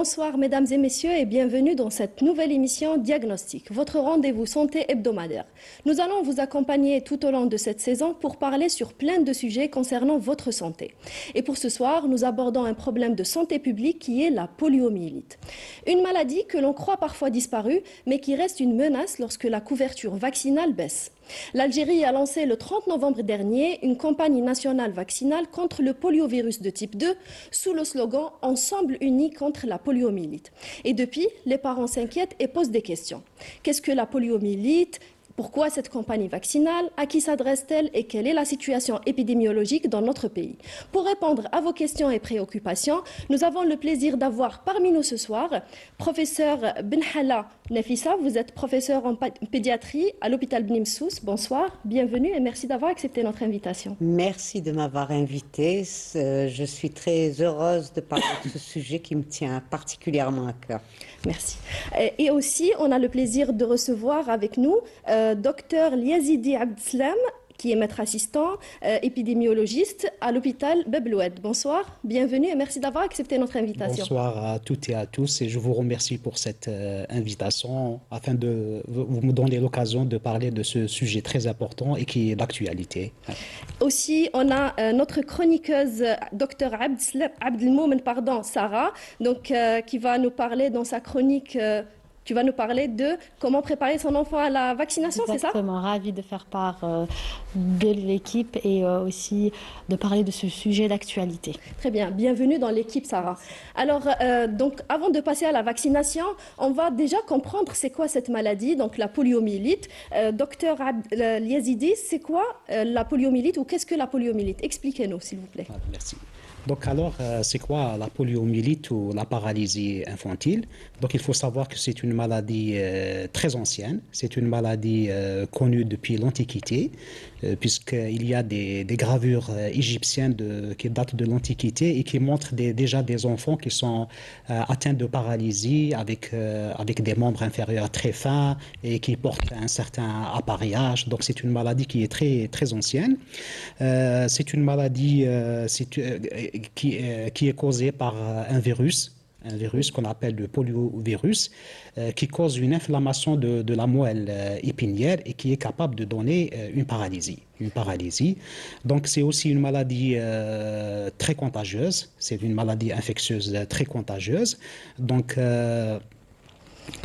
Bonsoir mesdames et messieurs et bienvenue dans cette nouvelle émission Diagnostic, votre rendez-vous santé hebdomadaire. Nous allons vous accompagner tout au long de cette saison pour parler sur plein de sujets concernant votre santé. Et pour ce soir, nous abordons un problème de santé publique qui est la poliomyélite. Une maladie que l'on croit parfois disparue, mais qui reste une menace lorsque la couverture vaccinale baisse. L'Algérie a lancé le 30 novembre dernier une campagne nationale vaccinale contre le poliovirus de type 2 sous le slogan « Ensemble unis contre la poliomyélite ». Et depuis, les parents s'inquiètent et posent des questions. Qu'est-ce que la poliomyélite ? Pourquoi cette campagne vaccinale? À qui s'adresse-t-elle et quelle est la situation épidémiologique dans notre pays? Pour répondre à vos questions et préoccupations, nous avons le plaisir d'avoir parmi nous ce soir professeur Benhala Nafissa. Vous êtes professeur en pédiatrie à l'hôpital Bni Msous. Bonsoir, bienvenue et merci d'avoir accepté notre invitation. Merci de m'avoir invitée. Je suis très heureuse de parler de ce sujet qui me tient particulièrement à cœur. Merci. Et aussi, on a le plaisir de recevoir avec nous Dr Liazidi Abdeslam, qui est maître assistant, épidémiologiste à l'hôpital Bebloued. Bonsoir, bienvenue et merci d'avoir accepté notre invitation. Bonsoir à toutes et à tous et je vous remercie pour cette invitation afin de vous me donner l'occasion de parler de ce sujet très important et qui est d'actualité. Aussi, on a notre chroniqueuse, Dr Abdelmoumen, Sarah, donc, qui va nous parler dans sa chronique. Tu vas nous parler de comment préparer son enfant à la vaccination, c'est ça? Exactement, ravie de faire part de l'équipe et aussi de parler de ce sujet d'actualité. Très bien, bienvenue dans l'équipe Sarah. Alors, donc, avant de passer à la vaccination, on va déjà comprendre c'est quoi cette maladie, donc la poliomyélite. Docteur Liazidi, c'est quoi la poliomyélite ou qu'est-ce que la poliomyélite? Expliquez-nous, s'il vous plaît. Merci. Donc alors, c'est quoi la poliomyélite ou la paralysie infantile? Donc il faut savoir que c'est une maladie très ancienne, c'est une maladie connue depuis l'Antiquité, puisqu'il y a des gravures égyptiennes qui datent de l'Antiquité et qui montrent déjà des enfants qui sont atteints de paralysie avec des membres inférieurs très fins et qui portent un certain appareillage. Donc c'est une maladie qui est très, très ancienne. C'est une maladie qui est causée par un virus qu'on appelle le poliovirus, qui cause une inflammation de la moelle épinière et qui est capable de donner une paralysie. Donc c'est aussi une maladie très contagieuse, c'est une maladie infectieuse très contagieuse. Donc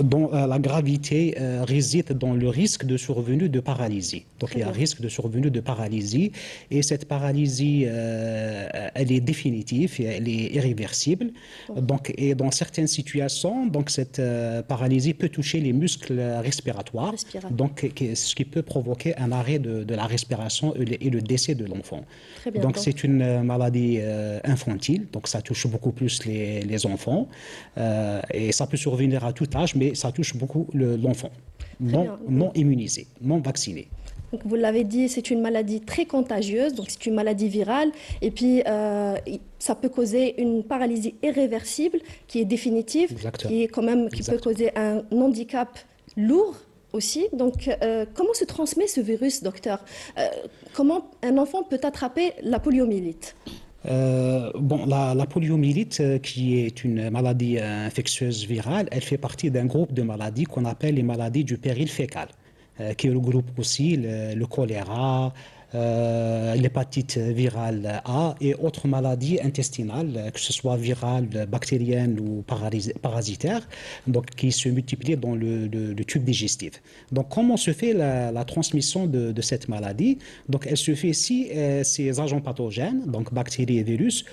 dont la gravité réside dans le risque de survenue de paralysie. Donc il y a un risque de survenue de paralysie et cette paralysie, elle est définitive et elle est irréversible. Donc, et dans certaines situations, donc, cette paralysie peut toucher les muscles respiratoires, donc, ce qui peut provoquer un arrêt de la respiration et le décès de l'enfant. Donc c'est une maladie infantile, donc ça touche beaucoup plus les enfants et ça peut survenir à tout âge, mais ça touche beaucoup l'enfant non immunisé, non vacciné. Donc, vous l'avez dit, c'est une maladie très contagieuse, donc c'est une maladie virale, et puis ça peut causer une paralysie irréversible qui est définitive, qui peut causer un handicap lourd aussi. Donc, comment se transmet ce virus, docteur? Comment un enfant peut attraper la poliomyélite? La poliomyélite, qui est une maladie infectieuse virale, elle fait partie d'un groupe de maladies qu'on appelle les maladies du péril fécal, qui regroupe aussi le choléra, l'hépatite virale A et autres maladies intestinales, que ce soit virales, bactériennes ou parasitaires, donc qui se multiplient dans le tube digestif. Donc, comment se fait la transmission de cette maladie? Donc, elle se fait si ces agents pathogènes, donc bactéries et virus,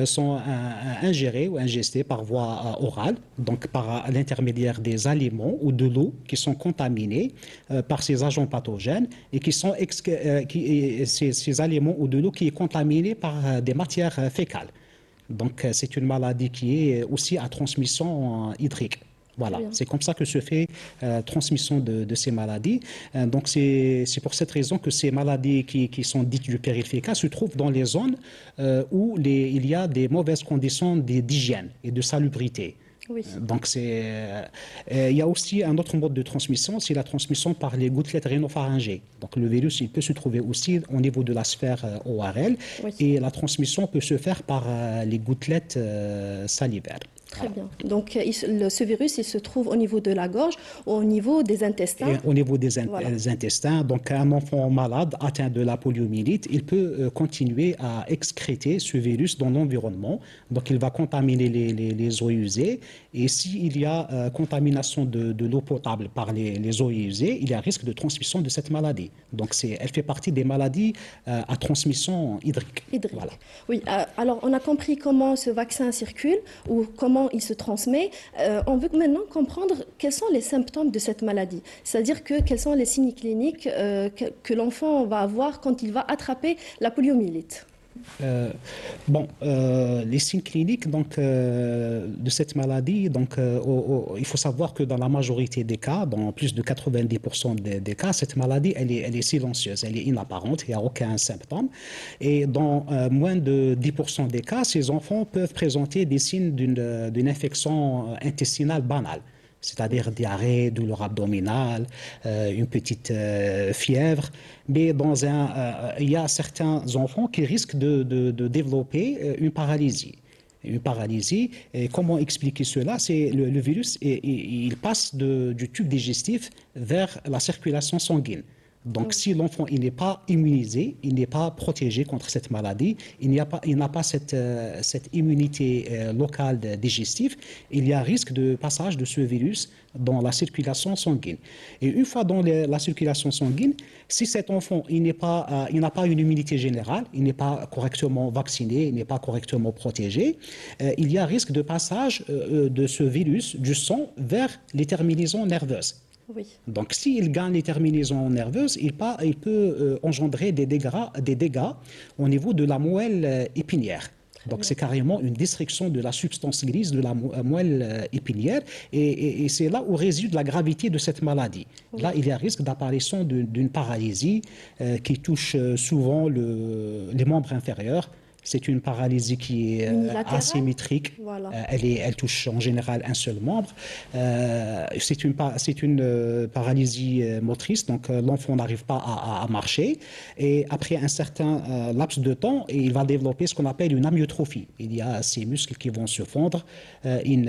sont ingérés ou ingestés par voie orale, donc par l'intermédiaire des aliments ou de l'eau qui sont contaminés par ces agents pathogènes et qui sont ces aliments ou de l'eau qui est contaminée par des matières fécales. Donc, c'est une maladie qui est aussi à transmission hydrique. Voilà, c'est comme ça que se fait transmission de ces maladies. Donc, c'est pour cette raison que ces maladies qui sont dites du péril fécal se trouvent dans les zones où il y a des mauvaises conditions d'hygiène et de salubrité. Oui. Donc, il y a aussi un autre mode de transmission, c'est la transmission par les gouttelettes rhinopharyngées. Donc, le virus, il peut se trouver aussi au niveau de la sphère ORL et la transmission peut se faire par les gouttelettes salivaires. Très bien. Donc, ce virus, il se trouve au niveau de la gorge ou au niveau des intestins. Et au niveau des Voilà. intestins, donc un enfant malade atteint de la poliomyélite, il peut continuer à excréter ce virus dans l'environnement. Donc, il va contaminer les eaux usées. Et s'il y a contamination de l'eau potable par les eaux usées, il y a risque de transmission de cette maladie. Donc, elle fait partie des maladies à transmission hydrique. Voilà. Oui, alors on a compris comment ce vaccin circule ou comment il se transmet. On veut maintenant comprendre quels sont les symptômes de cette maladie. C'est-à-dire quels sont les signes cliniques que l'enfant va avoir quand il va attraper la poliomyélite. Les signes cliniques de cette maladie, il faut savoir que dans la majorité des cas, dans plus de 90% des cas, cette maladie, elle est silencieuse, elle est inapparente, il n'y a aucun symptôme. Et dans moins de 10% des cas, ces enfants peuvent présenter des signes d'une infection intestinale banale, c'est-à-dire diarrhée, douleur abdominale, une petite fièvre. Mais il y a certains enfants qui risquent de développer une paralysie. Une paralysie. Et comment expliquer cela? C'est le virus, il passe du tube digestif vers la circulation sanguine. Donc, si l'enfant n'est pas immunisé, il n'est pas protégé contre cette maladie, il n'a pas cette immunité locale digestive, il y a risque de passage de ce virus dans la circulation sanguine. Et une fois dans la circulation sanguine, si cet enfant il n'a pas une immunité générale, il n'est pas correctement vacciné, il n'est pas correctement protégé, il y a risque de passage de ce virus du sang vers les terminaisons nerveuses. Oui. Donc, s'il gagne les terminaisons nerveuses, il peut engendrer des dégâts au niveau de la moelle épinière. Donc, c'est carrément une destruction de la substance grise de la moelle épinière. Et c'est là où réside la gravité de cette maladie. Oui. Là, il y a risque d'apparition d'une paralysie qui touche souvent les membres inférieurs. C'est une paralysie qui est asymétrique. Voilà. Elle touche en général un seul membre. C'est une paralysie motrice, donc l'enfant n'arrive pas à marcher. Et après un certain laps de temps, il va développer ce qu'on appelle une amyotrophie. Il y a ces muscles qui vont se fondre. Il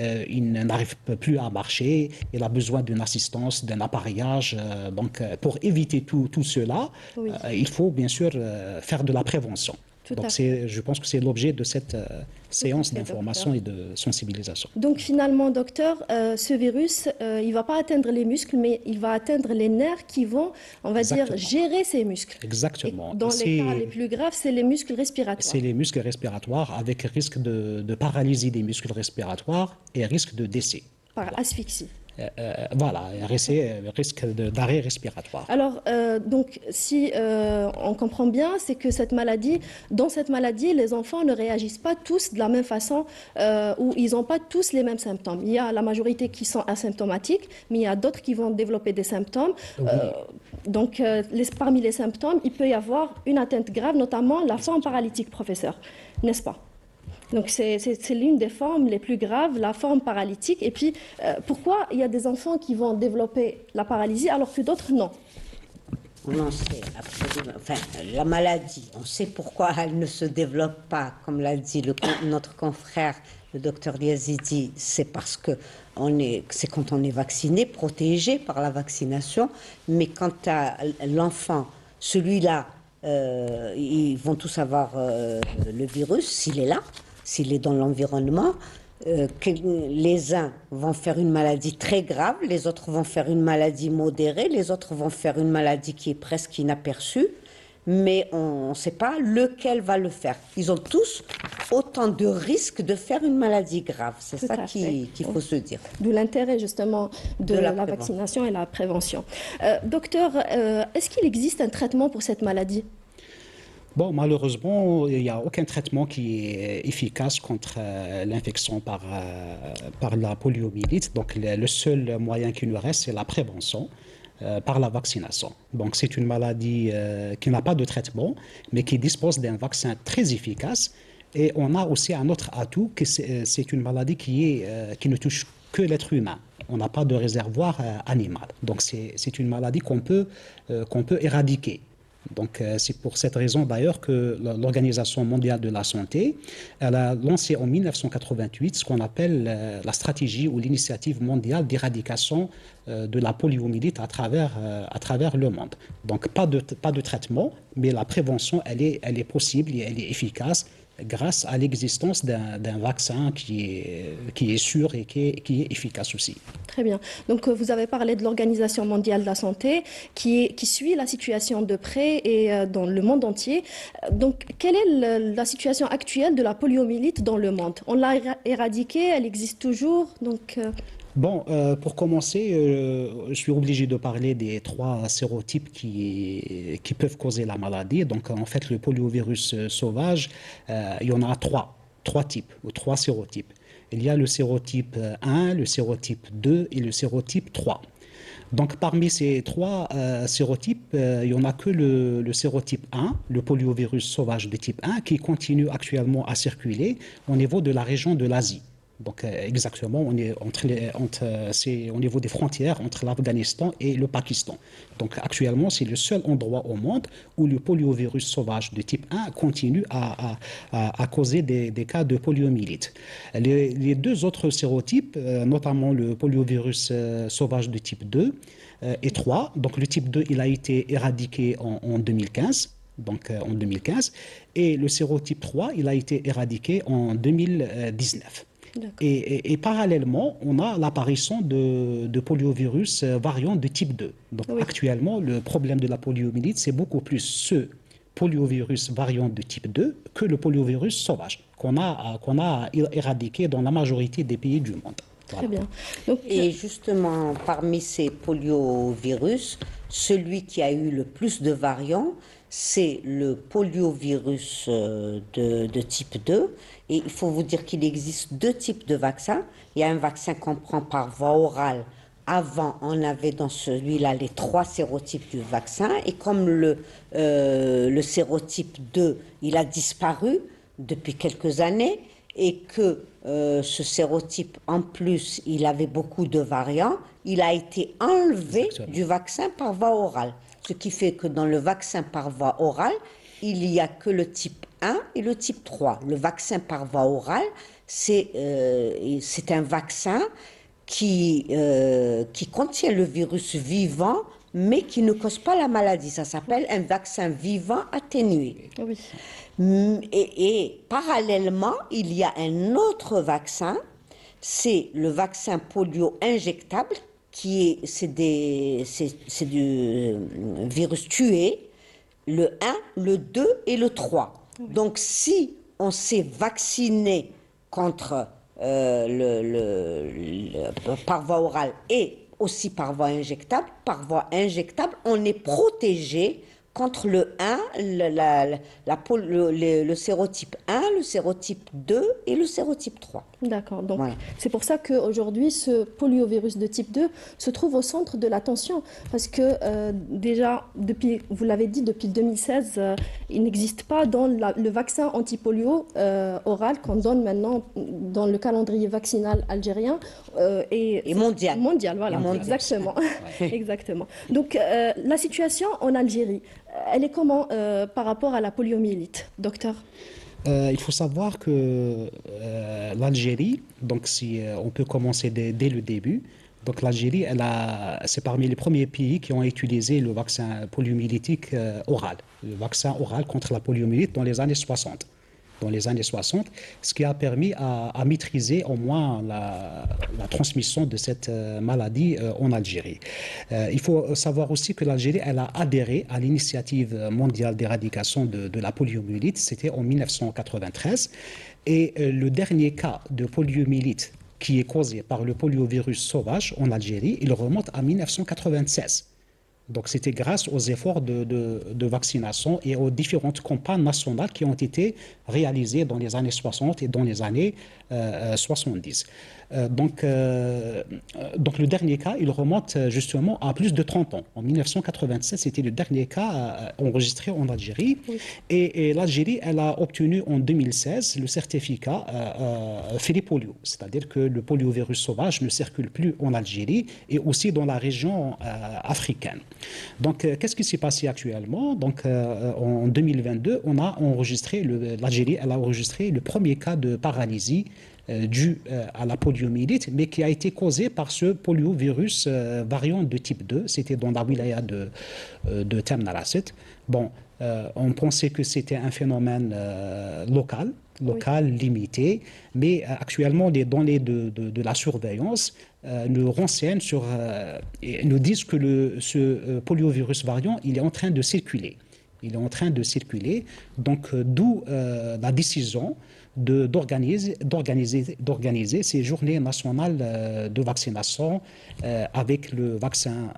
n'arrive plus à marcher. Il a besoin d'une assistance, d'un appareillage. Donc, pour éviter tout cela, oui. Il faut bien sûr faire de la prévention. Donc, je pense que c'est l'objet de cette séance d'information et de sensibilisation. Donc, finalement, docteur, ce virus, il ne va pas atteindre les muscles, mais il va atteindre les nerfs qui vont, on va dire, gérer ces muscles. Exactement. Et dans les cas les plus graves, c'est les muscles respiratoires. C'est les muscles respiratoires avec risque de paralysie des muscles respiratoires et risque de décès. Par asphyxie. Voilà, risque d'arrêt respiratoire. Alors, donc, si on comprend bien, c'est que dans cette maladie, les enfants ne réagissent pas tous de la même façon ou ils n'ont pas tous les mêmes symptômes. Il y a la majorité qui sont asymptomatiques, mais il y a d'autres qui vont développer des symptômes. Oui. Parmi les symptômes, il peut y avoir une atteinte grave, notamment la forme paralytique, professeur, n'est-ce pas? Donc, c'est l'une des formes les plus graves, la forme paralytique. Et puis, pourquoi il y a des enfants qui vont développer la paralysie alors que d'autres non? On en sait absolument. Enfin, la maladie, on sait pourquoi elle ne se développe pas, comme l'a dit notre confrère, le docteur Yazidi, c'est parce que c'est quand on est vacciné, protégé par la vaccination. Mais quand à l'enfant, celui-là, ils vont tous avoir le virus, s'il est là. S'il est dans l'environnement, les uns vont faire une maladie très grave, les autres vont faire une maladie modérée, les autres vont faire une maladie qui est presque inaperçue, mais on ne sait pas lequel va le faire. Ils ont tous autant de risques de faire une maladie grave. C'est ça qu'il faut se dire. D'où l'intérêt justement de la vaccination et la prévention. Docteur, est-ce qu'il existe un traitement pour cette maladie ? Bon, malheureusement, il n'y a aucun traitement qui est efficace contre l'infection par la poliomyélite. Donc, le seul moyen qui nous reste, c'est la prévention par la vaccination. Donc, c'est une maladie qui n'a pas de traitement, mais qui dispose d'un vaccin très efficace. Et on a aussi un autre atout, que c'est une maladie qui ne touche que l'être humain. On n'a pas de réservoir animal. Donc, c'est une maladie qu'on peut éradiquer. Donc, c'est pour cette raison d'ailleurs que l'Organisation mondiale de la santé, elle a lancé en 1988 ce qu'on appelle la stratégie ou l'initiative mondiale d'éradication de la poliomyélite à travers le monde. Donc, pas de traitement, mais la prévention, elle est possible et elle est efficace grâce à l'existence d'un vaccin qui est sûr et qui est efficace aussi. Très bien. Donc, vous avez parlé de l'Organisation mondiale de la santé qui suit la situation de près et dans le monde entier. Donc, quelle est la situation actuelle de la poliomyélite dans le monde? On l'a éradiquée, elle existe toujours. Donc, Bon, pour commencer, je suis obligé de parler des 3 sérotypes qui peuvent causer la maladie. Donc, en fait, le poliovirus sauvage, il y en a 3 types ou 3 sérotypes. Il y a le sérotype 1, le sérotype 2 et le sérotype 3. Donc, parmi ces 3 sérotypes, il n'y en a que le sérotype 1, le poliovirus sauvage de type 1, qui continue actuellement à circuler au niveau de la région de l'Asie. Donc exactement, on est c'est au niveau des frontières entre l'Afghanistan et le Pakistan. Donc actuellement, c'est le seul endroit au monde où le poliovirus sauvage de type 1 continue à causer des cas de poliomyélite. Les 2 autres sérotypes, notamment le poliovirus sauvage de type 2 et 3, donc le type 2, il a été éradiqué en 2015. Donc en 2015, et le sérotype 3, il a été éradiqué en 2019. Et parallèlement, on a l'apparition de poliovirus variant de type 2. Donc actuellement, le problème de la poliomyélite, c'est beaucoup plus ce poliovirus variant de type 2 que le poliovirus sauvage qu'on a éradiqué dans la majorité des pays du monde. Très bien. Donc, et justement, parmi ces poliovirus, celui qui a eu le plus de variants, c'est le poliovirus de type 2. Et il faut vous dire qu'il existe 2 types de vaccins. Il y a un vaccin qu'on prend par voie orale. Avant, on avait dans celui-là les 3 sérotypes du vaccin. Et comme le sérotype 2, il a disparu depuis quelques années et que ce sérotype, en plus, il avait beaucoup de variants, il a été enlevé du vaccin par voie orale. Ce qui fait que dans le vaccin par voie orale, il n'y a que le type 1 et le type 3. Le vaccin par voie orale, c'est un vaccin qui contient le virus vivant, mais qui ne cause pas la maladie. Ça s'appelle un vaccin vivant atténué. oui. Et parallèlement, il y a un autre vaccin, c'est le vaccin polio injectable, c'est du virus tué, le 1, le 2 et le 3. Oui. Donc, si on s'est vacciné contre par voie orale et aussi par voie injectable, on est protégé contre le 1, le sérotype 1, le sérotype 2 et le sérotype 3. D'accord. Donc, c'est pour ça qu'aujourd'hui, ce poliovirus de type 2 se trouve au centre de l'attention. Parce que déjà, vous l'avez dit, depuis 2016, il n'existe pas dans le vaccin anti-polio oral qu'on donne maintenant dans le calendrier vaccinal algérien. Et mondial. Mondial, voilà. Exactement. Exactement. Donc, la situation en Algérie, elle est comment par rapport à la poliomyélite, docteur? Il faut savoir que l'Algérie, donc si on peut commencer dès le début, donc l'Algérie, c'est parmi les premiers pays qui ont utilisé le vaccin poliomyélitique oral, le vaccin oral contre la poliomyélite dans les années 60. Ce qui a permis à maîtriser au moins la transmission de cette maladie en Algérie. Il faut savoir aussi que l'Algérie, elle a adhéré à l'initiative mondiale d'éradication de la poliomyélite, c'était en 1993, et le dernier cas de poliomyélite qui est causé par le poliovirus sauvage en Algérie, il remonte à 1996. Donc c'était grâce aux efforts de vaccination et aux différentes campagnes nationales qui ont été réalisées dans les années 60 et dans les années 70. Donc le dernier cas, il remonte justement à plus de 30 ans. En 1987, c'était le dernier cas enregistré en Algérie. Oui. Et l'Algérie, elle a obtenu en 2016 le certificat Féripolio, c'est-à-dire que le poliovirus sauvage ne circule plus en Algérie et aussi dans la région africaine. Donc, qu'est-ce qui s'est passé actuellement? Donc, en 2022, l'Algérie elle a enregistré le premier cas de paralysie dû à la poliomyélite, mais qui a été causé par ce poliovirus variant de type 2. C'était dans la wilaya de Tamnaraset. Bon, on pensait que c'était un phénomène local, limité, mais actuellement, les données de la surveillance nous renseignent et nous disent que ce poliovirus variant, il est en train de circuler. Donc d'où la décision d'organiser ces journées nationales de vaccination avec le vaccin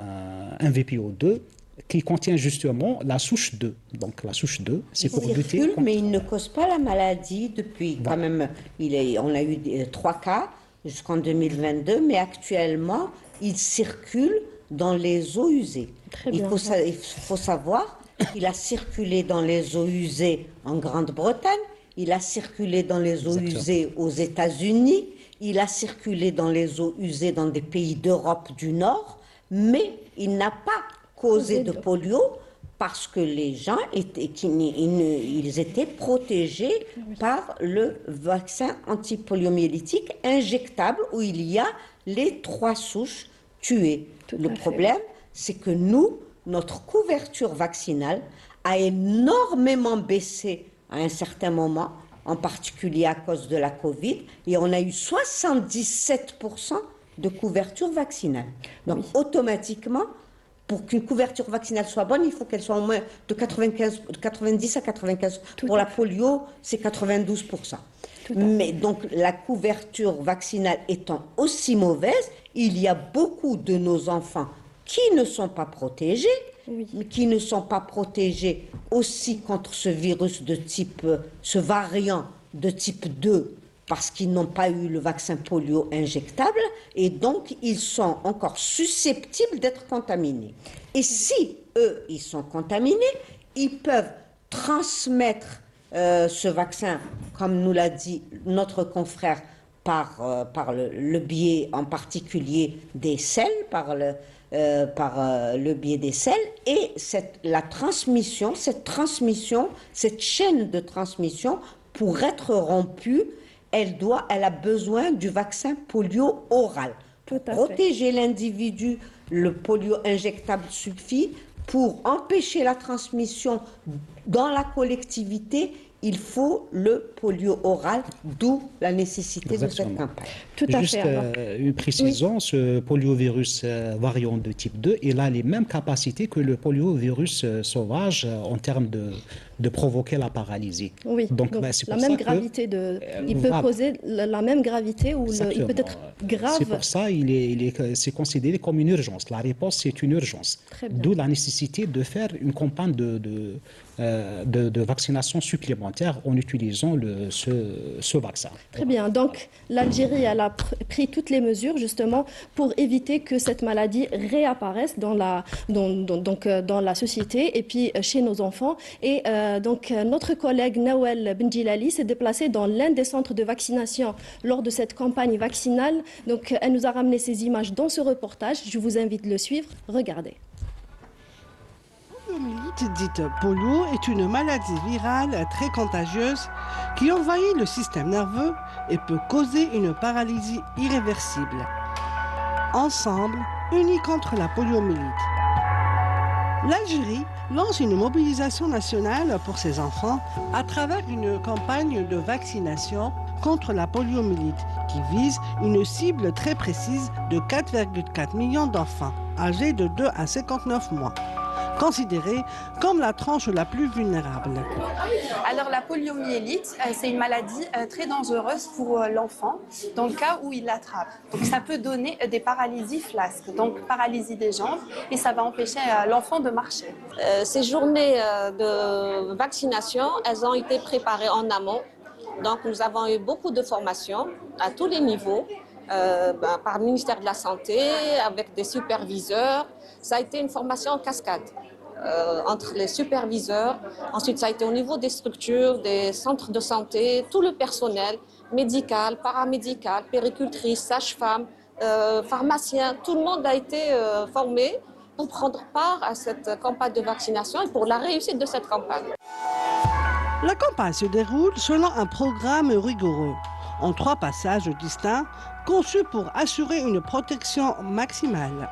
MVPO2 qui contient justement la souche 2. Donc la souche 2, c'est pour lutter contre... Mais il ne cause pas la maladie depuis quand même. On a eu 3 cas jusqu'en 2022, mais actuellement, il circule dans les eaux usées. Il faut savoir qu'il a circulé dans les eaux usées en Grande-Bretagne, il a circulé dans les eaux usées aux États-Unis, il a circulé dans les eaux usées dans des pays d'Europe du Nord, mais il n'a pas causé de polio parce que les gens ils étaient protégés par le vaccin antipoliomyélitique injectable où il y a les 3 souches tuées. Le problème, c'est que notre couverture vaccinale a énormément baissé à un certain moment, en particulier à cause de la Covid, et on a eu 77% de couverture vaccinale. Donc, automatiquement, pour qu'une couverture vaccinale soit bonne, il faut qu'elle soit au moins de 90 à 95%. Pour la polio, c'est 92%. Mais donc, la couverture vaccinale étant aussi mauvaise, il y a beaucoup de nos enfants qui ne sont pas protégés, qui ne sont pas protégés aussi contre ce virus ce variant de type 2, parce qu'ils n'ont pas eu le vaccin polio injectable, et donc ils sont encore susceptibles d'être contaminés. Et si eux, ils sont contaminés, ils peuvent transmettre ce vaccin, comme nous l'a dit notre confrère, par le biais en particulier des selles, par le biais des selles, et cette chaîne de transmission, pour être rompue, elle a besoin du vaccin polio oral. Pour protéger l'individu, le polio injectable suffit. Pour empêcher la transmission dans la collectivité, il faut le polio oral, d'où la nécessité de cette campagne. Juste une précision, ce poliovirus variant de type 2, il a les mêmes capacités que le poliovirus sauvage en termes de provoquer la paralysie. Oui, donc la même gravité il peut causer la même gravité ou il peut être grave. C'est pour ça c'est considéré comme une urgence. La réponse, c'est une urgence. D'où la nécessité de faire une campagne de vaccination supplémentaire en utilisant ce vaccin. Très bien. Donc, l'Algérie, elle a pris toutes les mesures justement pour éviter que cette maladie réapparaisse dans la société et puis chez nos enfants. Et donc, notre collègue Nawel Bendjilali s'est déplacée dans l'un des centres de vaccination lors de cette campagne vaccinale. Donc, elle nous a ramené ces images dans ce reportage. Je vous invite à le suivre. Regardez. La poliomyélite dite polio est une maladie virale très contagieuse qui envahit le système nerveux et peut causer une paralysie irréversible. Ensemble, unis contre la poliomyélite. L'Algérie lance une mobilisation nationale pour ses enfants à travers une campagne de vaccination contre la poliomyélite qui vise une cible très précise de 4,4 millions d'enfants âgés de 2 à 59 mois. Considérée comme la tranche la plus vulnérable. Alors la poliomyélite, c'est une maladie très dangereuse pour l'enfant dans le cas où il l'attrape. Donc ça peut donner des paralysies flasques, donc paralysie des jambes, et ça va empêcher l'enfant de marcher. Ces journées de vaccination, elles ont été préparées en amont. Donc nous avons eu beaucoup de formations à tous les niveaux, par le ministère de la Santé, avec des superviseurs. Ça a été une formation en cascade entre les superviseurs. Ensuite, ça a été au niveau des structures, des centres de santé, tout le personnel médical, paramédical, péricultrice, sage-femme, pharmacien. Tout le monde a été formé pour prendre part à cette campagne de vaccination et pour la réussite de cette campagne. La campagne se déroule selon un programme rigoureux, en 3 passages distincts, conçus pour assurer une protection maximale.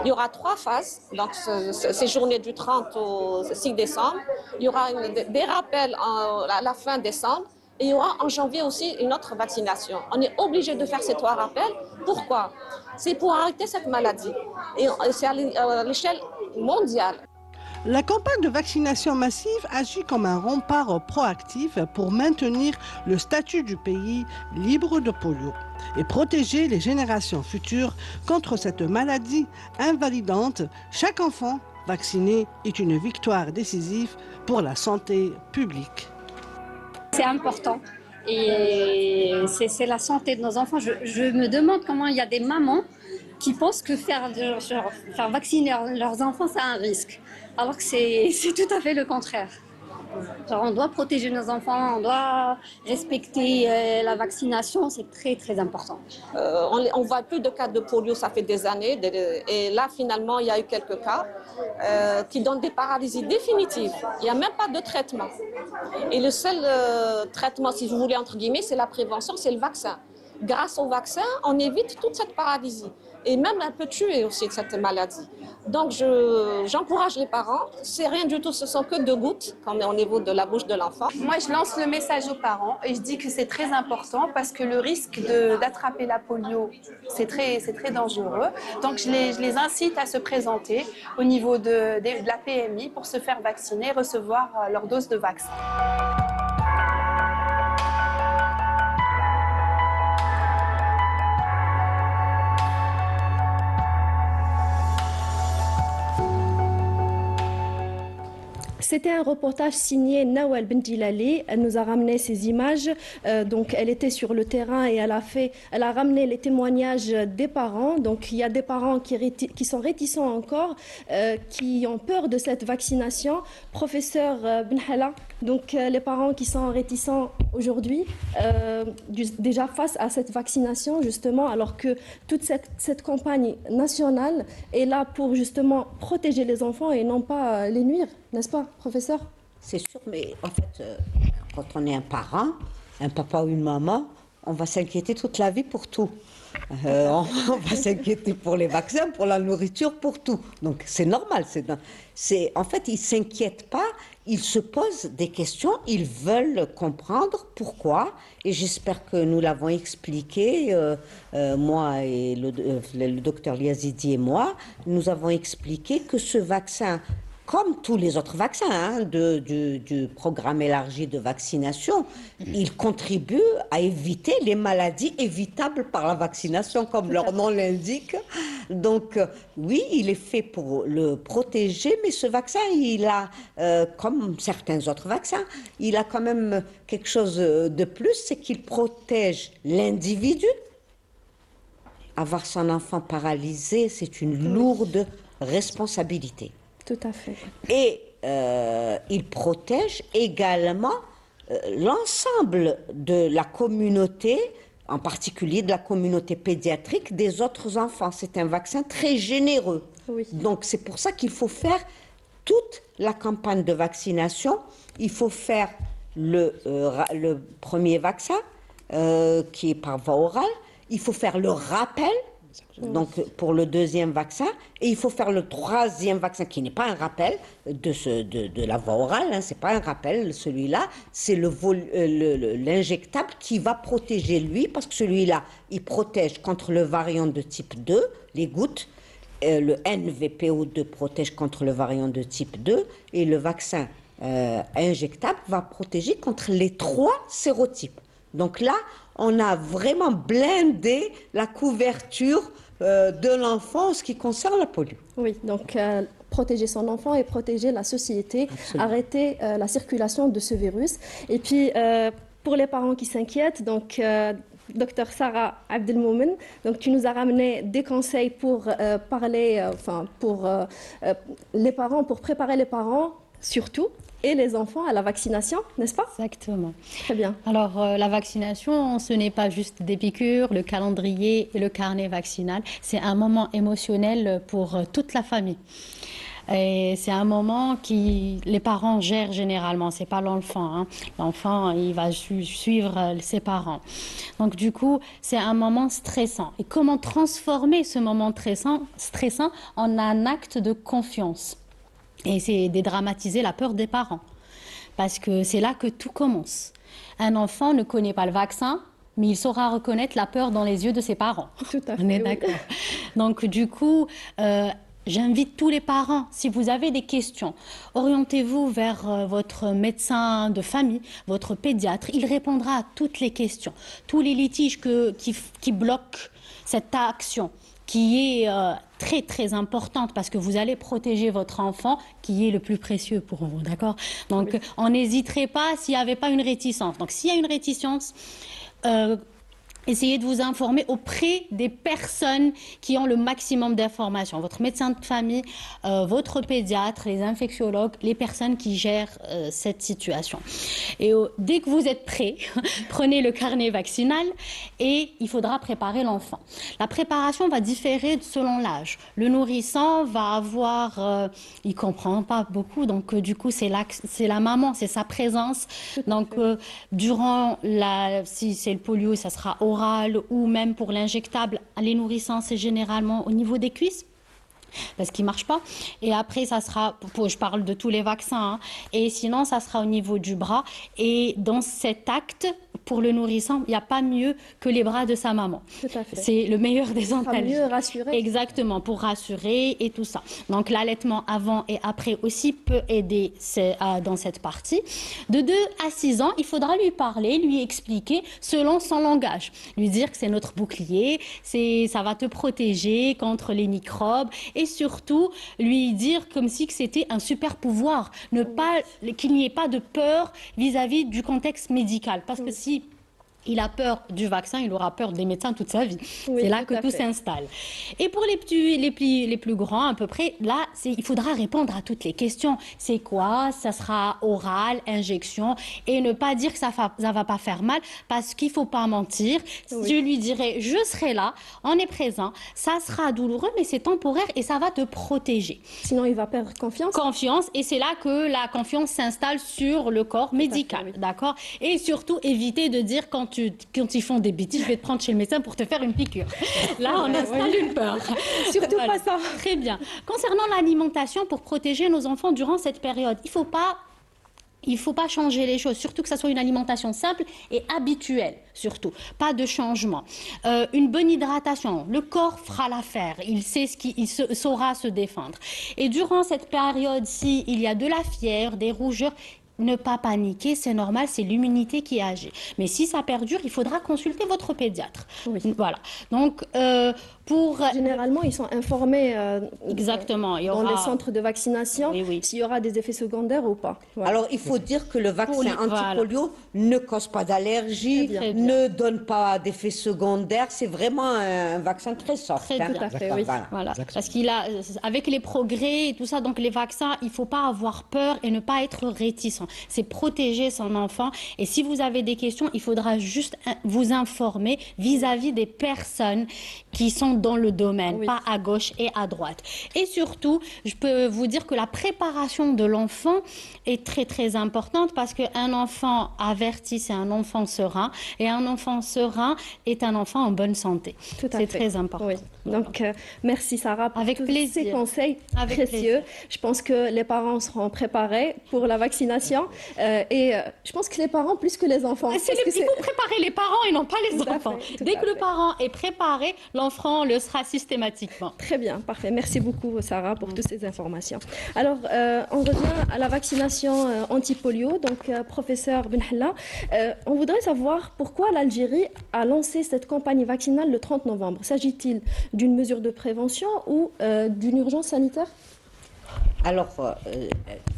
Il y aura 3 phases, donc ces journées du 30 au 6 décembre. Il y aura des rappels à la fin décembre. Et il y aura en janvier aussi une autre vaccination. On est obligé de faire ces 3 rappels. Pourquoi? C'est pour arrêter cette maladie. Et c'est à l'échelle mondiale. La campagne de vaccination massive agit comme un rempart proactif pour maintenir le statut du pays libre de polio et protéger les générations futures contre cette maladie invalidante. Chaque enfant vacciné est une victoire décisive pour la santé publique. C'est important et c'est la santé de nos enfants. Je me demande comment il y a des mamans qui pensent que faire vacciner leurs enfants, c'est un risque, alors que c'est tout à fait le contraire. Genre, on doit protéger nos enfants, on doit respecter la vaccination, c'est très très important. On voit plus de cas de polio, ça fait des années, et là finalement il y a eu quelques cas qui donnent des paralysies définitives. Il n'y a même pas de traitement. Et le seul traitement, si vous voulez entre guillemets, c'est la prévention, c'est le vaccin. Grâce au vaccin, on évite toute cette paralysie. Et même elle peut tuer aussi cette maladie. Donc j'encourage les parents, c'est rien du tout, ce sont que 2 gouttes quand on est au niveau de la bouche de l'enfant. Moi, je lance le message aux parents et je dis que c'est très important parce que le risque d'attraper la polio, c'est très dangereux. Donc, je les incite à se présenter au niveau de la PMI pour se faire vacciner, recevoir leur dose de vaccin. C'était un reportage signé Nawal Bendilali. Elle nous a ramené ces images. Donc, elle était sur le terrain et elle a ramené les témoignages des parents. Donc, il y a des parents qui sont réticents encore, qui ont peur de cette vaccination. Professeur Benhala, donc les parents qui sont réticents aujourd'hui, déjà face à cette vaccination, justement, alors que toute cette campagne nationale est là pour justement protéger les enfants et non pas les nuire. N'est-ce pas, professeur? C'est sûr, mais en fait, quand on est un parent, un papa ou une maman, on va s'inquiéter toute la vie pour tout. On va s'inquiéter pour les vaccins, pour la nourriture, pour tout. Donc c'est normal. En fait, ils ne s'inquiètent pas, ils se posent des questions, ils veulent comprendre pourquoi. Et j'espère que nous l'avons expliqué, moi et le docteur Liazidi et moi, nous avons expliqué que ce vaccin, comme tous les autres vaccins du programme élargi de vaccination, il contribue à éviter les maladies évitables par la vaccination, comme leur nom l'indique. Donc, oui, il est fait pour le protéger, mais ce vaccin, il a, comme certains autres vaccins, il a quand même quelque chose de plus, c'est qu'il protège l'individu. Avoir son enfant paralysé, c'est une lourde responsabilité. Tout à fait. Et il protège également l'ensemble de la communauté, en particulier de la communauté pédiatrique des autres enfants. C'est un vaccin très généreux. Oui. Donc c'est pour ça qu'il faut faire toute la campagne de vaccination. Il faut faire le premier vaccin qui est par voie orale. Il faut faire le rappel. Donc pour le 2e vaccin, et il faut faire le 3e vaccin qui n'est pas un rappel de la voie orale, c'est pas un rappel, celui-là, c'est l'injectable qui va protéger lui, parce que celui-là, il protège contre le variant de type 2, les gouttes, le NVPO2 protège contre le variant de type 2, et le vaccin injectable va protéger contre les 3 sérotypes. Donc là, on a vraiment blindé la couverture de l'enfant en ce qui concerne la polio. Oui, donc protéger son enfant et protéger la société, Absolument. arrêter la circulation de ce virus. Et puis, pour les parents qui s'inquiètent, donc Docteur Sarah Abdelmoumen, donc tu nous as ramené des conseils pour parler, pour les parents, pour préparer les parents surtout, et les enfants à la vaccination, n'est-ce pas? Exactement. Très bien. Alors, la vaccination, ce n'est pas juste des piqûres, le calendrier et le carnet vaccinal. C'est un moment émotionnel pour toute la famille. Et c'est un moment qui les parents gèrent généralement, c'est pas l'enfant. Hein. L'enfant, il va suivre ses parents. Donc du coup, c'est un moment stressant. Et comment transformer ce moment stressant en un acte de confiance? Et c'est dédramatiser la peur des parents. Parce que c'est là que tout commence. Un enfant ne connaît pas le vaccin, mais il saura reconnaître la peur dans les yeux de ses parents. Tout à fait. On est oui. d'accord. Donc du coup, j'invite tous les parents, si vous avez des questions, orientez-vous vers votre médecin de famille, votre pédiatre. Il répondra à toutes les questions, tous les litiges qui bloquent cette action qui est très très importante parce que vous allez protéger votre enfant qui est le plus précieux pour vous, d'accord? Donc Oui. on n'hésiterait pas s'il n'y avait pas une réticence. Donc s'il y a une réticence, essayez de vous informer auprès des personnes qui ont le maximum d'informations. Votre médecin de famille, votre pédiatre, les infectiologues, les personnes qui gèrent cette situation. Et dès que vous êtes prêts, prenez le carnet vaccinal et il faudra préparer l'enfant. La préparation va différer selon l'âge. Le nourrisson va avoir... il ne comprend pas beaucoup, donc du coup, c'est la maman, c'est sa présence. Donc, durant si c'est le polio, ça sera oral ou même pour l'injectable, les nourrissants, c'est généralement au niveau des cuisses parce qu'il ne marche pas. Et après, ça sera, je parle de tous les vaccins, hein, et sinon, ça sera au niveau du bras. Et dans cet acte, pour le nourrisson, il n'y a pas mieux que les bras de sa maman. Tout à fait. C'est le meilleur des antalgiques. mieux rassurer. Exactement, pour rassurer et tout ça. Donc l'allaitement avant et après aussi peut aider dans cette partie. De 2 à 6 ans, il faudra lui parler, lui expliquer selon son langage. Lui dire que c'est notre bouclier, ça va te protéger contre les microbes et surtout lui dire comme si que c'était un super pouvoir. Qu'il n'y ait pas de peur vis-à-vis du contexte médical. Parce que si il a peur du vaccin, il aura peur des médecins toute sa vie. Oui, c'est là tout que à tout fait. s'installe. Et pour les plus grands, à peu près, là, il faudra répondre à toutes les questions. C'est quoi? Ça sera oral, injection, et ne pas dire que ça va pas faire mal, parce qu'il faut pas mentir. Oui. Je lui dirai, je serai là, on est présent, ça sera douloureux, mais c'est temporaire et ça va te protéger. Sinon, il va perdre confiance. Confiance, et c'est là que la confiance s'installe sur le corps médical, oui. d'accord? Et surtout, éviter de dire quand ils font des bêtises, je vais te prendre chez le médecin pour te faire une piqûre. Là, on installe une peur. Surtout pas ça. Très bien. Concernant l'alimentation, pour protéger nos enfants durant cette période, il faut pas changer les choses, surtout que ça soit une alimentation simple et habituelle, surtout. Pas de changement. Une bonne hydratation, le corps fera l'affaire, il saura se défendre. Et durant cette période-ci, il y a de la fièvre, des rougeurs, ne pas paniquer, c'est normal, c'est l'immunité qui agit. Mais si ça perdure, il faudra consulter votre pédiatre. Oui. Voilà. Donc, Généralement, ils sont informés exactement. dans les centres de vaccination Oui. s'il y aura des effets secondaires ou pas. Voilà. Alors, il faut dire que le vaccin Voilà. anti-polio ne cause pas d'allergie, Très bien. ne donne pas d'effets secondaires. C'est vraiment un vaccin très soft. Très bien. Tout à fait, oui. Voilà, Exactement. parce avec les progrès et tout ça, donc les vaccins, il ne faut pas avoir peur et ne pas être réticent. C'est protéger son enfant. Et si vous avez des questions, il faudra juste vous informer vis-à-vis des personnes qui sont dans le domaine, Oui. pas à gauche et à droite. Et surtout, je peux vous dire que la préparation de l'enfant est très très importante parce qu'un enfant averti, c'est un enfant serein. Et un enfant serein est un enfant en bonne santé. Tout à C'est fait. très important. Oui. Donc, merci Sarah pour Avec tous plaisir. ces conseils Avec précieux. plaisir. Je pense que les parents seront préparés pour la vaccination et je pense que les parents plus que les enfants. Il parce que faut préparer les parents et non pas les Tout à enfants. fait, tout Dès à que le fait. parent est préparé, l'enfant le sera systématiquement. Très bien, parfait. Merci beaucoup Sarah pour toutes ces informations. Alors, on revient à la vaccination anti-polio. Donc, professeur Benhalla, on voudrait savoir pourquoi l'Algérie a lancé cette campagne vaccinale le 30 novembre. S'agit-il d'une mesure de prévention ou d'une urgence sanitaire? Alors, il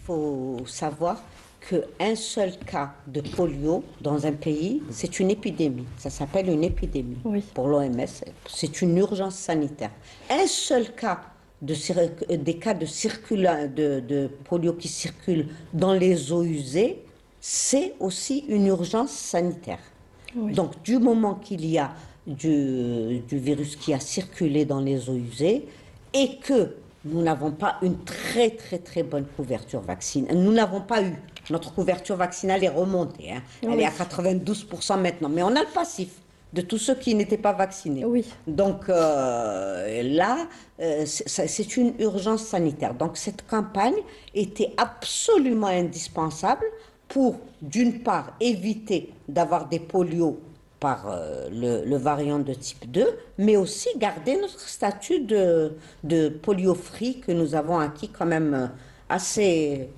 faut savoir qu'un seul cas de polio dans un pays, c'est une épidémie. Ça s'appelle une épidémie Oui. pour l'OMS. C'est une urgence sanitaire. Un seul cas des cas de polio qui circulent dans les eaux usées, c'est aussi une urgence sanitaire. Oui. Donc, du moment qu'il y a du virus qui a circulé dans les eaux usées et que nous n'avons pas une très, très, très bonne couverture vaccinale, nous n'avons pas eu, notre couverture vaccinale est remontée, hein. Elle est à 92% maintenant, mais on a le passif de tous ceux qui n'étaient pas vaccinés. Oui. Donc là, c'est une urgence sanitaire. Donc cette campagne était absolument indispensable pour, d'une part, éviter d'avoir des polios par le variant de type 2, mais aussi garder notre statut de polio-free que nous avons acquis quand même assez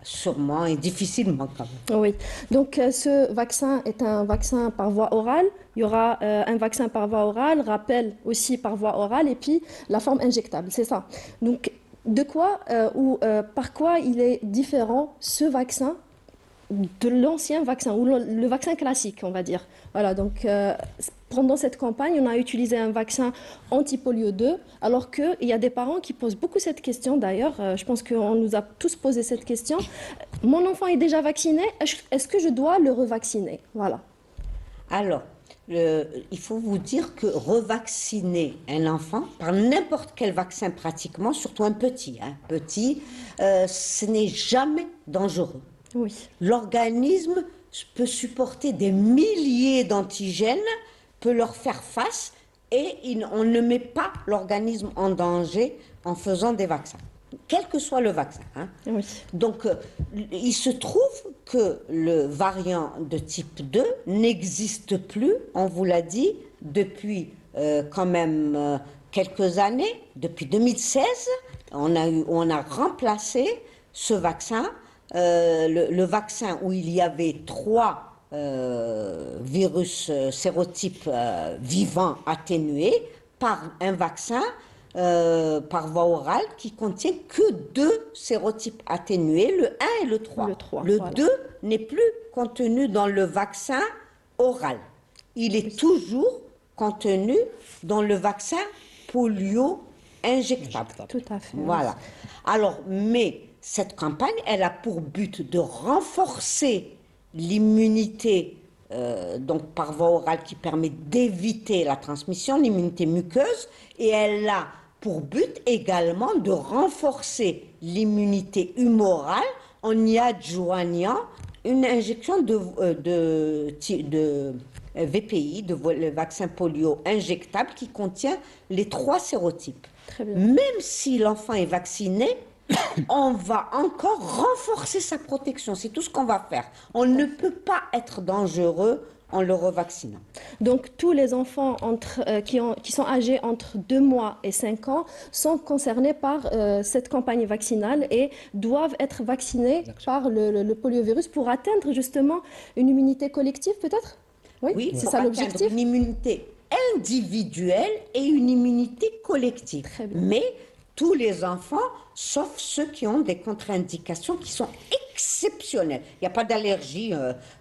sûrement et difficilement quand même. Oui, donc ce vaccin est un vaccin par voie orale. Il y aura un vaccin par voie orale, rappel aussi par voie orale, et puis la forme injectable, c'est ça. Donc, de quoi par quoi il est différent ce vaccin de l'ancien vaccin, ou le vaccin classique, on va dire. Voilà, donc pendant cette campagne, on a utilisé un vaccin anti-polio 2, alors qu'il y a des parents qui posent beaucoup cette question, d'ailleurs, je pense qu'on nous a tous posé cette question. Mon enfant est déjà vacciné, est-ce que je dois le revacciner? Voilà. Alors, il faut vous dire que revacciner un enfant par n'importe quel vaccin pratiquement, surtout un petit, ce n'est jamais dangereux. Oui. L'organisme peut supporter des milliers d'antigènes, peut leur faire face et on ne met pas l'organisme en danger en faisant des vaccins, quel que soit le vaccin. Hein. Oui. Donc, il se trouve que le variant de type 2 n'existe plus, on vous l'a dit, depuis quand même quelques années, depuis 2016, on a remplacé ce vaccin. Le vaccin où il y avait 3 virus sérotypes vivants atténués par un vaccin par voie orale qui contient que 2 sérotypes atténués, le 1 et le 3. Le 2 n'est plus contenu dans le vaccin oral. Il est toujours contenu dans le vaccin polio injectable. Tout à fait. Voilà. Alors, mais cette campagne, elle a pour but de renforcer l'immunité donc par voie orale qui permet d'éviter la transmission, l'immunité muqueuse, et elle a pour but également de renforcer l'immunité humorale en y adjoignant une injection de VPI, le vaccin polio injectable, qui contient les 3 sérotypes. Très bien. Même si l'enfant est vacciné, on va encore renforcer sa protection. C'est tout ce qu'on va faire. On ne peut pas être dangereux en le revaccinant. Donc, tous les enfants qui sont âgés entre 2 mois et 5 ans sont concernés par cette campagne vaccinale et doivent être vaccinés par le poliovirus pour atteindre justement une immunité collective, peut-être? Oui, c'est ça l'objectif. Une immunité individuelle et une immunité collective. Très bien. Mais tous les enfants, sauf ceux qui ont des contre-indications qui sont exceptionnelles. Il n'y a pas d'allergie.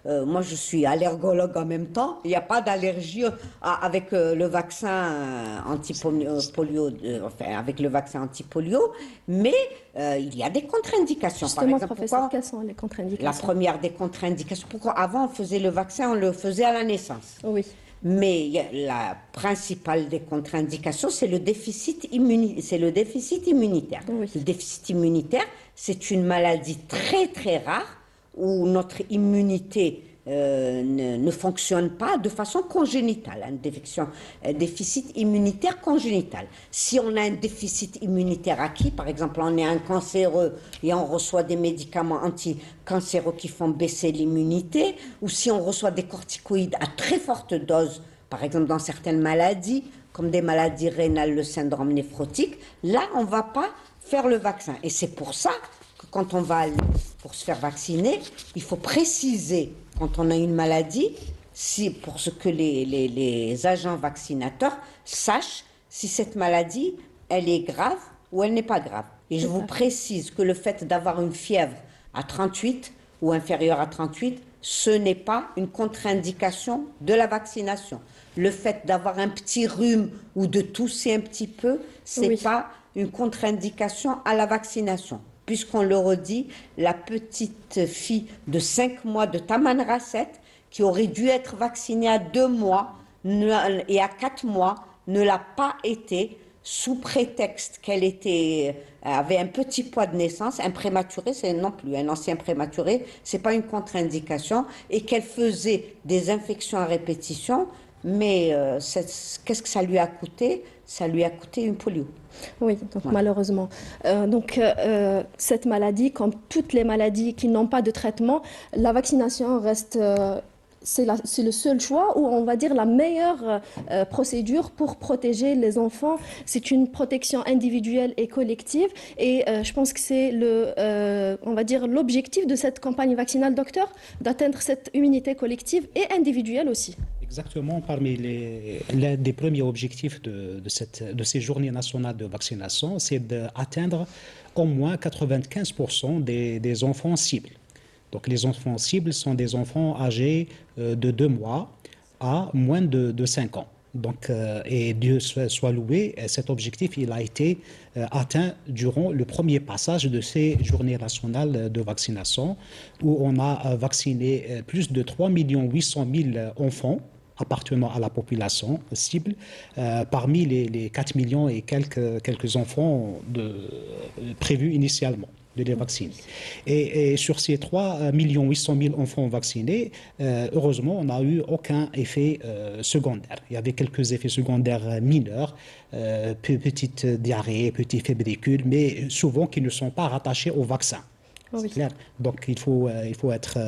Moi, je suis allergologue en même temps. Il n'y a pas d'allergie avec le vaccin anti-polio, avec le vaccin anti-polio, mais il y a des contre-indications. Justement, par exemple, professeur, quelles sont les contre-indications? La première des contre-indications, pourquoi avant on faisait le vaccin, on le faisait à la naissance. Oui. Mais la principale des contre-indications, c'est le déficit immunitaire. Oui. Le déficit immunitaire, c'est une maladie très très rare où notre immunité ne fonctionne pas de façon congénitale, un déficit immunitaire congénital. Si on a un déficit immunitaire acquis, par exemple on est un cancéreux et on reçoit des médicaments anticancéreux qui font baisser l'immunité, ou si on reçoit des corticoïdes à très forte dose, par exemple dans certaines maladies, comme des maladies rénales, le syndrome néphrotique, là on ne va pas faire le vaccin. Et c'est pour ça que quand on va aller pour se faire vacciner, il faut préciser quand on a une maladie, pour ce que les agents vaccinateurs sachent si cette maladie, elle est grave ou elle n'est pas grave. Et je vous précise que le fait d'avoir une fièvre à 38 ou inférieure à 38, ce n'est pas une contre-indication de la vaccination. Le fait d'avoir un petit rhume ou de tousser un petit peu, c'est Oui. pas une contre-indication à la vaccination. Puisqu'on le redit, la petite fille de 5 mois de Tamanrasset, qui aurait dû être vaccinée à 2 mois et à 4 mois, ne l'a pas été sous prétexte qu'elle avait un petit poids de naissance. Un prématuré, c'est non plus un ancien prématuré, c'est pas une contre-indication, et qu'elle faisait des infections à répétition. Mais qu'est-ce que ça lui a coûté? Ça lui a coûté une polio. Oui, donc malheureusement. Cette maladie, comme toutes les maladies qui n'ont pas de traitement, la vaccination reste, c'est le seul choix, ou on va dire la meilleure procédure pour protéger les enfants. C'est une protection individuelle et collective, et je pense que c'est on va dire l'objectif de cette campagne vaccinale, docteur, d'atteindre cette immunité collective et individuelle aussi. Exactement, parmi l'un des premiers objectifs de ces journées nationales de vaccination, c'est d'atteindre au moins 95% des enfants cibles. Donc les enfants cibles sont des enfants âgés de 2 mois à moins de 5 ans. Donc, et Dieu soit loué, cet objectif il a été atteint durant le premier passage de ces journées nationales de vaccination, où on a vacciné plus de 3 800 000 enfants appartenant à la population cible, parmi les 4 millions et quelques enfants prévus initialement de les vacciner. Et sur ces 3 800 000 enfants vaccinés, heureusement, on n'a eu aucun effet secondaire. Il y avait quelques effets secondaires mineurs, petite diarrhée, petits fébricules, mais souvent qui ne sont pas rattachés au vaccin. Oui. Clair. Donc il faut être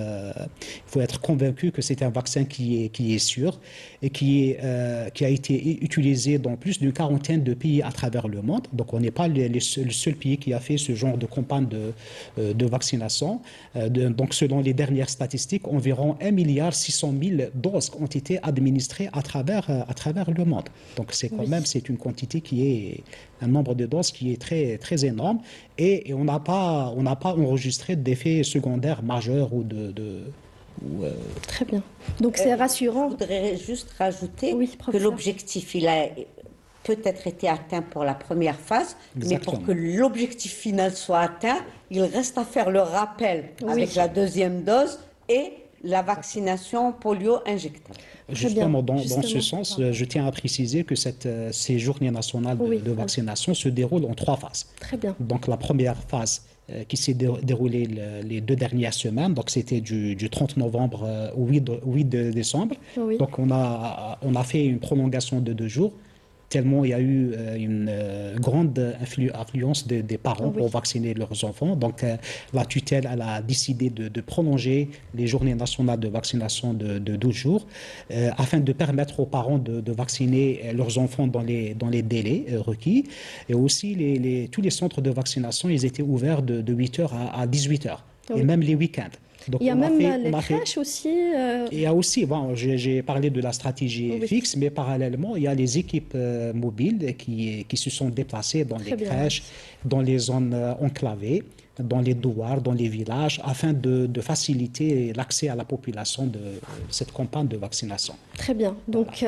convaincu que c'est un vaccin qui est sûr et qui a été utilisé dans plus d'une quarantaine de pays à travers le monde. Donc on n'est pas le seul pays qui a fait ce genre de campagne de vaccination. Donc selon les dernières statistiques, environ 1,6 milliard doses ont été administrées à travers le monde. Donc c'est quand même une quantité qui est un nombre de doses qui est très, très énorme, et on n'a pas enregistré d'effets secondaires majeurs Très bien. Donc c'est rassurant. Je voudrais juste rajouter Oui, que professeur. l'objectif, il a peut-être été atteint pour la première phase, mais Exactement. pour que l'objectif final soit atteint, il reste à faire le rappel avec la deuxième dose et la vaccination polio injectable. Justement, dans ce Justement. sens, je tiens à préciser que ces journées nationales de vaccination se déroulent en 3 phases. Très bien. Donc la première phase qui s'est déroulée les 2 dernières semaines, donc c'était du 30 novembre au 8 décembre. Oui. Donc on a fait une prolongation de 2 jours, tellement il y a eu une grande affluence des parents pour vacciner leurs enfants. Donc la tutelle elle a décidé de prolonger les journées nationales de vaccination de 12 jours afin de permettre aux parents de vacciner leurs enfants dans les délais requis. Et aussi, tous les centres de vaccination, ils étaient ouverts de 8h à 18h, et même les week-ends. Donc, Il y a même les crèches aussi. Il y a aussi, j'ai parlé de la stratégie fixe, mais parallèlement, il y a les équipes mobiles qui se sont déplacées dans les crèches, dans les zones enclavées, dans les douars, dans les villages, afin de faciliter l'accès à la population de cette campagne de vaccination. Très bien. Donc,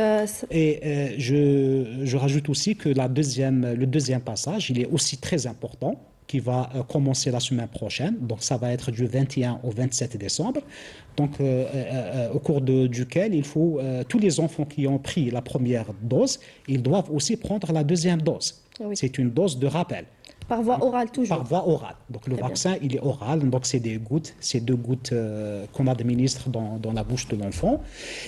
et je rajoute aussi que le deuxième passage, il est aussi très important, qui va commencer la semaine prochaine. Donc, ça va être du 21 au 27 décembre. Donc, au cours duquel il faut, tous les enfants qui ont pris la première dose, ils doivent aussi prendre la deuxième dose. C'est une dose de rappel. Par voie orale toujours. Par voie orale. Donc le vaccin, il est oral, donc c'est des gouttes, c'est 2 gouttes qu'on administre dans la bouche de l'enfant.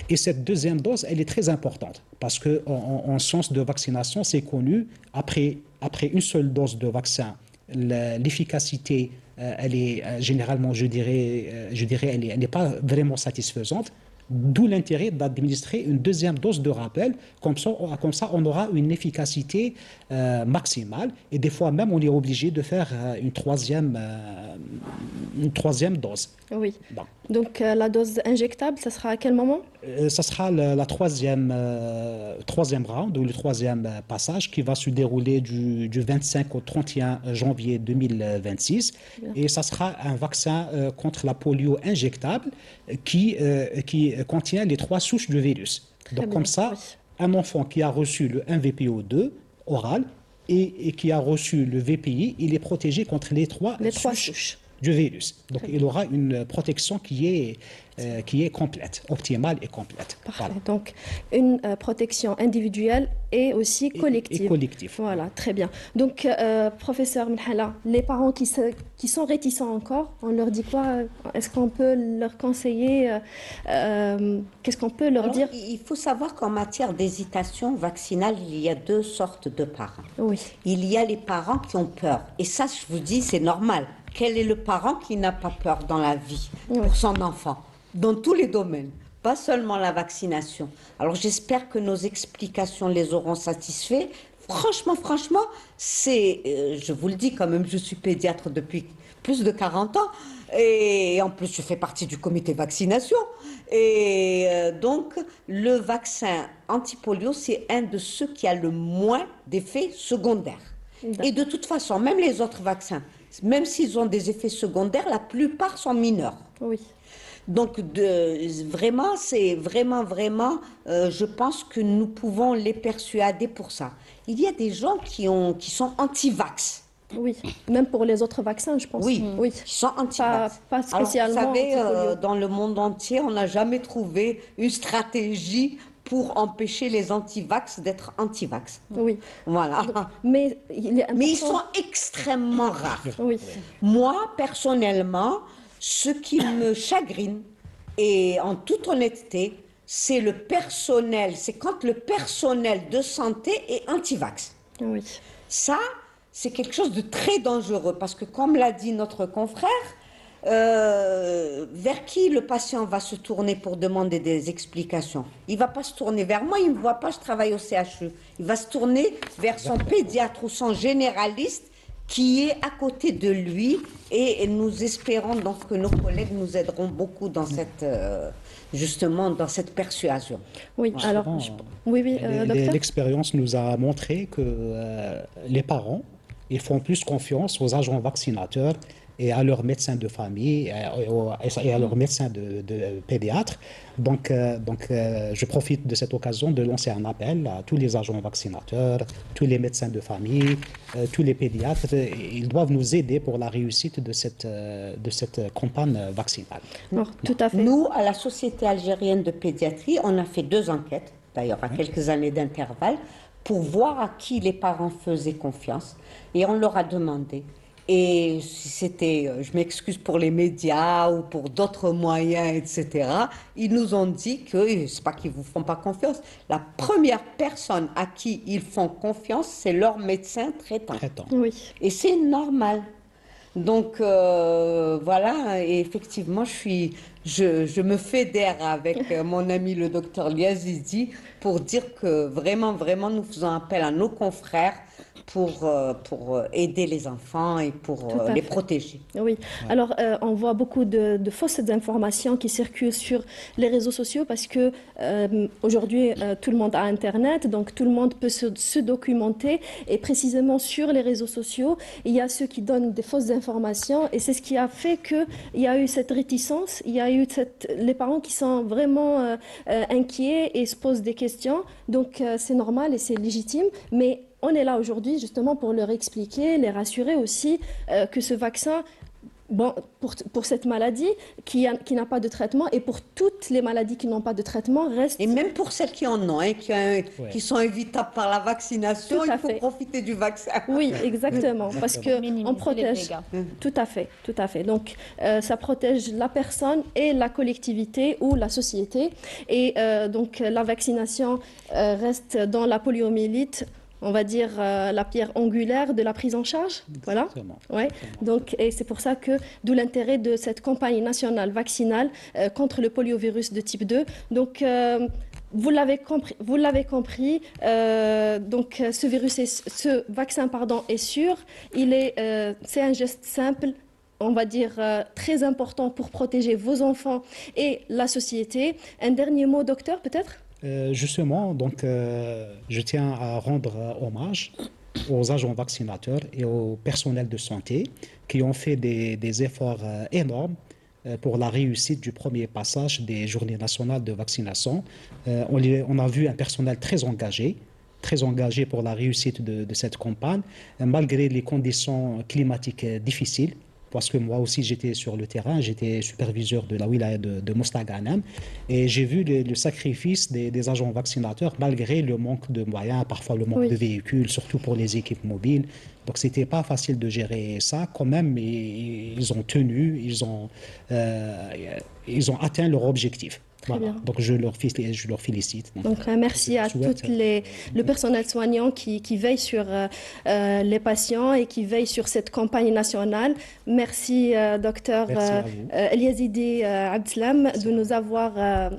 Et cette deuxième dose, elle est très importante parce qu'en sciences de vaccination, c'est connu, après une seule dose de vaccin, l'efficacité, elle est généralement, je dirais, elle n'est pas vraiment satisfaisante. D'où l'intérêt d'administrer une deuxième dose de rappel. Comme ça, on aura une efficacité maximale. Et des fois même, on est obligé de faire une troisième dose. Oui. Bon. Donc la dose injectable, ça sera à quel moment? Ça sera la troisième round ou le troisième passage qui va se dérouler du 25 au 31 janvier 2026. Bien. Et ça sera un vaccin contre la polio injectable qui contient les 3 souches du virus. Donc bien, comme ça, oui. un enfant qui a reçu le 1 VPO2 oral et qui a reçu le VPI, il est protégé contre les 3 souches du virus. Donc il aura une protection qui est complète, optimale et complète. Parfait. Voilà. Donc, une protection individuelle et aussi collective. Et collectif. Voilà, très bien. Donc, professeur Mlhala, les parents qui sont réticents encore, on leur dit quoi? Est-ce qu'on peut leur conseiller? Qu'est-ce qu'on peut leur dire? Il faut savoir qu'en matière d'hésitation vaccinale, il y a 2 sortes de parents. Oui, Il y a les parents qui ont peur. Et ça, je vous dis, c'est normal. Quel est le parent qui n'a pas peur dans la vie pour son enfant? Dans tous les domaines, pas seulement la vaccination. Alors j'espère que nos explications les auront satisfaits. Franchement, je vous le dis quand même, je suis pédiatre depuis plus de 40 ans. Et en plus, je fais partie du comité vaccination. Et donc, le vaccin antipolio, c'est un de ceux qui a le moins d'effets secondaires. Et de toute façon, même les autres vaccins, même s'ils ont des effets secondaires, la plupart sont mineurs. oui. Donc, vraiment, c'est vraiment, je pense que nous pouvons les persuader pour ça. Il y a des gens qui sont anti-vax. Oui, même pour les autres vaccins, je pense. Oui, oui. qui sont anti-vax. Pas spécialement. Alors, vous savez, anti-polio. dans le monde entier, on n'a jamais trouvé une stratégie pour empêcher les anti-vax d'être anti-vax. Oui. Voilà. Mais il est important... Mais ils sont extrêmement rares. Oui. Moi, personnellement, ce qui me chagrine, et en toute honnêteté, c'est le personnel, c'est quand le personnel de santé est anti-vax. Oui. Ça, c'est quelque chose de très dangereux, parce que comme l'a dit notre confrère, vers qui le patient va se tourner pour demander des explications? Il ne va pas se tourner vers moi, il ne me voit pas, je travaille au CHU. Il va se tourner vers son pédiatre ou son généraliste qui est à côté de lui, et nous espérons donc que nos collègues nous aideront beaucoup dans justement dans cette persuasion. Oui, Souvent, alors... Oui, docteur. L'expérience nous a montré que les parents, ils font plus confiance aux agents vaccinateurs et à leurs médecins de famille et à leurs médecins de pédiatre. Donc, je profite de cette occasion de lancer un appel à tous les agents vaccinateurs, tous les médecins de famille, tous les pédiatres. Ils doivent nous aider pour la réussite de cette campagne vaccinale. Non, tout à fait. Nous, à la Société algérienne de pédiatrie, on a fait 2 enquêtes, d'ailleurs à quelques années d'intervalle, pour voir à qui les parents faisaient confiance. Et on leur a demandé. Et si c'était, je m'excuse pour les médias ou pour d'autres moyens, etc., ils nous ont dit que, c'est pas qu'ils vous font pas confiance, la première personne à qui ils font confiance, c'est leur médecin traitant. Oui. Et c'est normal. Donc voilà, et effectivement, je me fédère avec mon ami le docteur Liazidi pour dire que vraiment, nous faisons appel à nos confrères pour aider les enfants et pour les protéger. Oui, alors on voit beaucoup de fausses informations qui circulent sur les réseaux sociaux parce que aujourd'hui tout le monde a Internet, donc tout le monde peut se documenter, et précisément sur les réseaux sociaux, il y a ceux qui donnent des fausses informations, et c'est ce qui a fait qu'il y a eu cette réticence, il y a eu les parents qui sont vraiment inquiets et se posent des questions, donc c'est normal et c'est légitime, mais on est là aujourd'hui justement pour leur expliquer, les rassurer aussi que ce vaccin, bon, pour cette maladie qui n'a pas de traitement, et pour toutes les maladies qui n'ont pas de traitement, reste... Et même pour celles qui en ont, hein, qui sont évitables par la vaccination, il faut profiter du vaccin. Oui, exactement, parce qu'on protège... Tout à fait. Donc, ça protège la personne et la collectivité ou la société. Et donc, la vaccination reste dans la poliomyélite. on va dire, la pierre angulaire de la prise en charge. Voilà. Exactement. Ouais. Donc, et c'est pour ça que, d'où l'intérêt de cette campagne nationale vaccinale contre le poliovirus de type 2. Donc, vous l'avez compris. Donc, ce vaccin, est sûr. C'est un geste simple, on va dire très important pour protéger vos enfants et la société. Un dernier mot, docteur, peut-être? Justement, donc, je tiens à rendre hommage aux agents vaccinateurs et au personnel de santé qui ont fait des efforts énormes pour la réussite du premier passage des journées nationales de vaccination. On a vu un personnel très engagé pour la réussite de cette campagne, malgré les conditions climatiques difficiles. Parce que moi aussi, j'étais sur le terrain, j'étais superviseur de la wilaya de Mostaganem, et j'ai vu le sacrifice des agents vaccinateurs, malgré le manque de moyens, parfois le manque de véhicules, surtout pour les équipes mobiles. Donc, ce n'était pas facile de gérer ça. Quand même, ils ont tenu, ils ont atteint leur objectif. Voilà. Donc, je leur félicite. Donc, merci à tout le personnel soignant qui veille sur les patients et qui veille sur cette campagne nationale. Merci, docteur Eliazidi Abdeslam, de nous avoir,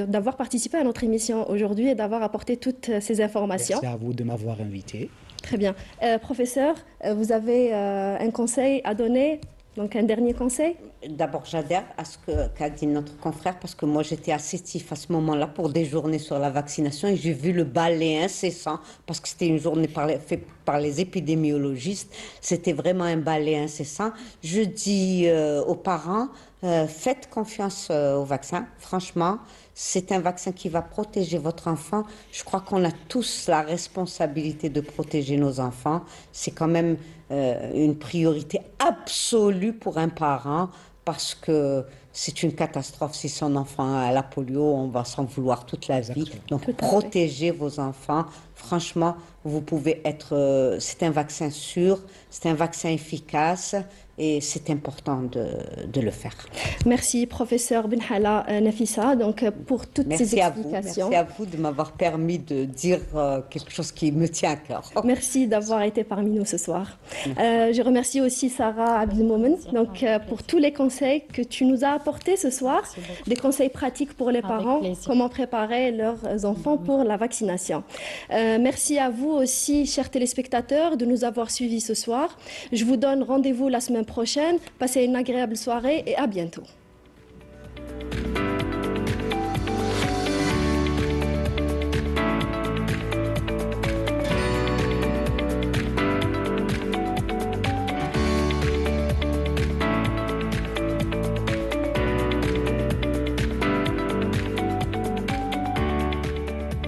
d'avoir participé à notre émission aujourd'hui et d'avoir apporté toutes ces informations. Merci à vous de m'avoir invité. Très bien. Professeur, vous avez un conseil à donner? Donc, un dernier conseil? D'abord, j'adhère à ce qu'a dit notre confrère, parce que moi, j'étais assistif à ce moment-là pour des journées sur la vaccination et j'ai vu le balai incessant, parce que c'était une journée faite par les épidémiologistes. C'était vraiment un balai incessant. Je dis aux parents, faites confiance au vaccin. Franchement, c'est un vaccin qui va protéger votre enfant. Je crois qu'on a tous la responsabilité de protéger nos enfants. C'est quand même une priorité absolue pour un parent, parce que c'est une catastrophe si son enfant a la polio, on va s'en vouloir toute la vie. Donc protégez vos enfants. Franchement, vous pouvez être... c'est un vaccin sûr, c'est un vaccin efficace et c'est important de le faire. Merci, professeur Benhala Nafissa, donc, pour toutes ces explications. Merci à vous de m'avoir permis de dire quelque chose qui me tient à cœur. Merci d'avoir été parmi nous ce soir. Je remercie aussi Sarah Abdelmoumen pour tous les conseils que tu nous as apportés ce soir, des conseils pratiques pour les parents, comment préparer leurs enfants pour la vaccination. Merci à vous aussi, chers téléspectateurs, de nous avoir suivis ce soir. Je vous donne rendez-vous la semaine prochaine. Passez une agréable soirée et à bientôt.